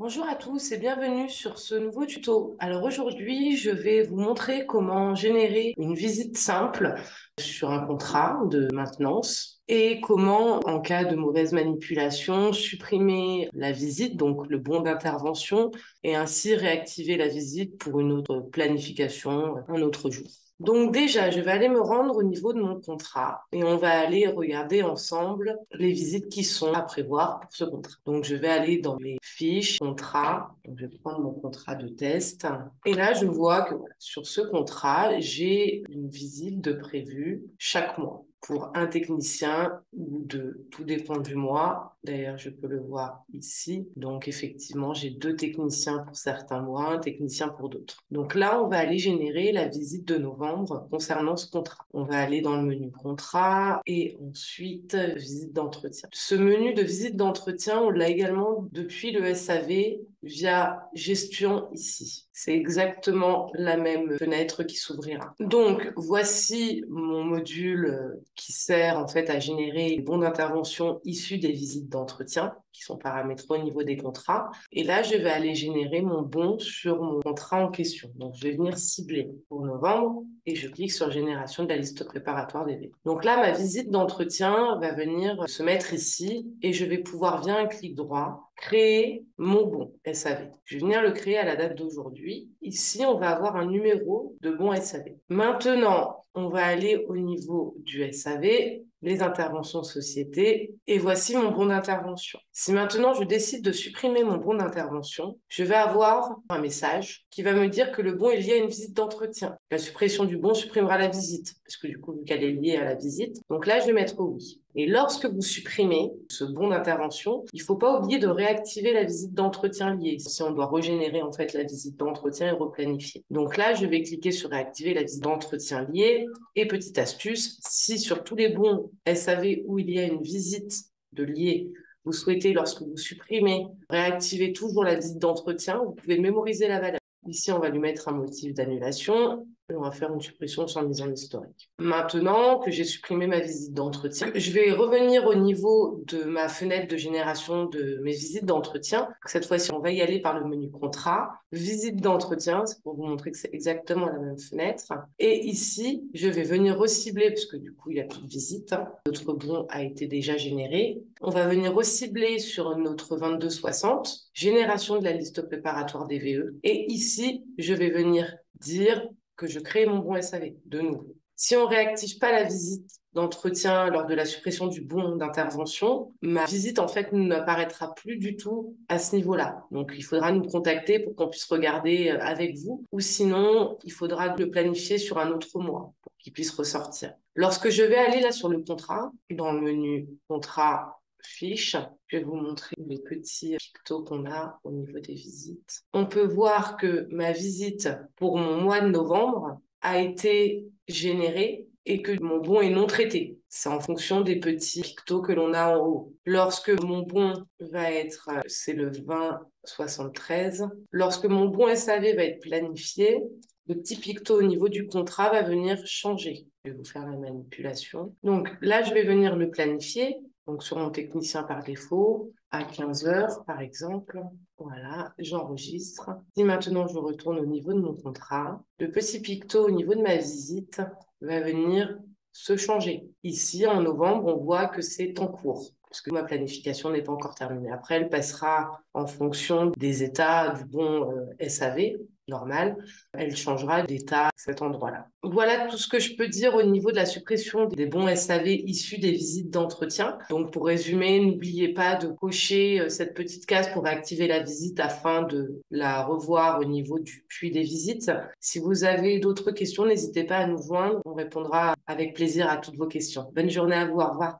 Bonjour à tous et bienvenue sur ce nouveau tuto. Alors aujourd'hui, je vais vous montrer comment générer une visite simple sur un contrat de maintenance et comment, en cas de mauvaise manipulation, supprimer la visite, donc le bon d'intervention, et ainsi réactiver la visite pour une autre planification un autre jour. Donc déjà, je vais aller me rendre au niveau de mon contrat et on va aller regarder ensemble les visites qui sont à prévoir pour ce contrat. Donc je vais aller dans les fiches, contrat, donc je vais prendre mon contrat de test et là je vois que voilà, sur ce contrat, j'ai une visite de prévue chaque mois pour un technicien ou deux, tout dépend du mois. D'ailleurs, je peux le voir ici. Donc, effectivement, j'ai deux techniciens pour certains mois, un technicien pour d'autres. Donc là, on va aller générer la visite de novembre concernant ce contrat. On va aller dans le menu contrat et ensuite visite d'entretien. Ce menu de visite d'entretien, on l'a également depuis le SAV via gestion ici. C'est exactement la même fenêtre qui s'ouvrira. Donc, voici mon module qui sert en fait à générer les bons d'intervention issus des visites d'entretien qui sont paramétrés au niveau des contrats. Et là, je vais aller générer mon bon sur mon contrat en question. Donc, je vais venir cibler pour novembre et je clique sur génération de la liste préparatoire des V. Donc là, ma visite d'entretien va venir se mettre ici et je vais pouvoir, via un clic droit, créer mon bon SAV. Je vais venir le créer à la date d'aujourd'hui. Ici, on va avoir un numéro de bon SAV. Maintenant, on va aller au niveau du SAV, les interventions société, et voici mon bon d'intervention. Si maintenant je décide de supprimer mon bon d'intervention, je vais avoir un message qui va me dire que le bon est lié à une visite d'entretien. La suppression du bon supprimera la visite, parce que du coup, vu qu'elle est liée à la visite, donc là, je vais mettre oui. Et lorsque vous supprimez ce bon d'intervention, il ne faut pas oublier de réactiver la visite d'entretien liée, si on doit régénérer en fait la visite d'entretien et replanifier. Donc là, je vais cliquer sur réactiver la visite d'entretien liée. Et petite astuce, si sur tous les bons SAV où il y a une visite de lié, vous souhaitez, lorsque vous supprimez, réactiver toujours la visite d'entretien, vous pouvez mémoriser la valeur. Ici, on va lui mettre un motif d'annulation. Et on va faire une suppression sans mise en historique. Maintenant que j'ai supprimé ma visite d'entretien, je vais revenir au niveau de ma fenêtre de génération de mes visites d'entretien. Cette fois-ci, on va y aller par le menu contrat. Visite d'entretien, c'est pour vous montrer que c'est exactement la même fenêtre. Et ici, je vais venir recibler, parce que du coup, il n'y a plus de visite. Notre bon a été déjà généré. On va venir recibler sur notre 2260, génération de la liste préparatoire des VE. Et ici, je vais venir dire que je crée mon bon SAV de nouveau. Si on ne réactive pas la visite d'entretien lors de la suppression du bon d'intervention, ma visite en fait n'apparaîtra plus du tout à ce niveau-là. Donc il faudra nous contacter pour qu'on puisse regarder avec vous, ou sinon il faudra le planifier sur un autre mois pour qu'il puisse ressortir. Lorsque je vais aller là sur le contrat, dans le menu contrat fiche, je vais vous montrer les petits pictos qu'on a au niveau des visites. On peut voir que ma visite pour mon mois de novembre a été générée et que mon bon est non traité. C'est en fonction des petits pictos que l'on a en haut. Lorsque mon bon va être, c'est le 2073, lorsque mon bon SAV va être planifié, le petit picto au niveau du contrat va venir changer. Je vais vous faire la manipulation. Donc là, je vais venir le planifier. Donc sur mon technicien par défaut, à 15 heures par exemple. Voilà, j'enregistre. Si maintenant je retourne au niveau de mon contrat, le petit picto au niveau de ma visite va venir se changer. Ici, en novembre, on voit que c'est en cours, parce que ma planification n'est pas encore terminée. Après, elle passera en fonction des états du bon SAV normal, elle changera d'état à cet endroit-là. Voilà tout ce que je peux dire au niveau de la suppression des bons SAV issus des visites d'entretien. Donc pour résumer, n'oubliez pas de cocher cette petite case pour activer la visite afin de la revoir au niveau du puits des visites. Si vous avez d'autres questions, n'hésitez pas à nous joindre. On répondra avec plaisir à toutes vos questions. Bonne journée à vous, au revoir.